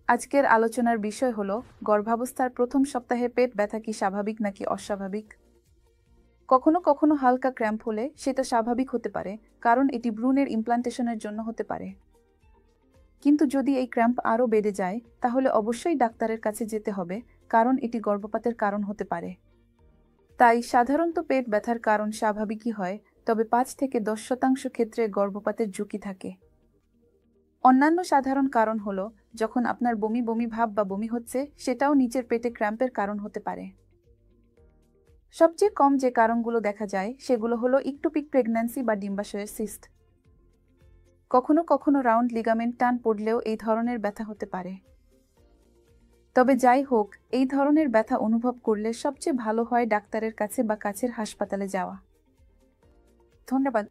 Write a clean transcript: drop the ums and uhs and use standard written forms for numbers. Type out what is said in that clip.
আজকের আলোচনার বিষয় হলো গর্ভাবস্থার প্রথম সপ্তাহে পেট ব্যথা কি স্বাভাবিক নাকি অস্বাভাবিক। কখনো কখনো হালকা ক্র্যাম্প হলে সেটা স্বাভাবিক হতে পারে, কারণ এটি ভ্রূণের ইমপ্লান্টেশনের জন্য হতে পারে। কিন্তু যদি এই ক্র্যাম্প আরও বেড়ে যায়, তাহলে অবশ্যই ডাক্তারের কাছে যেতে হবে, কারণ এটি গর্ভপাতের কারণ হতে পারে। তাই সাধারণত পেট ব্যথার কারণ স্বাভাবিকই হয়, তবে 5 থেকে 10% ক্ষেত্রে গর্ভপাতের ঝুঁকি থাকে। অন্যান্য সাধারণ কারণ হলো যখন আপনার বমি বমি ভাব বা বমি হচ্ছে, সেটাও নিচের পেটে ক্র্যাম্পের কারণ হতে পারে। সবচেয়ে কম যে কারণগুলো দেখা যায় সেগুলো হলো ইকটোপিক প্রেগন্যান্সি বা ডিম্বাশয়ের সিস্ট। কখনো কখনো রাউন্ড লিগামেন্ট টান পড়লেও এই ধরনের ব্যথা হতে পারে। তবে যাই হোক, এই ধরনের ব্যথা অনুভব করলে সবচেয়ে ভালো হয় ডাক্তারের কাছে বা কাছের হাসপাতালে যাওয়া। ধন্যবাদ।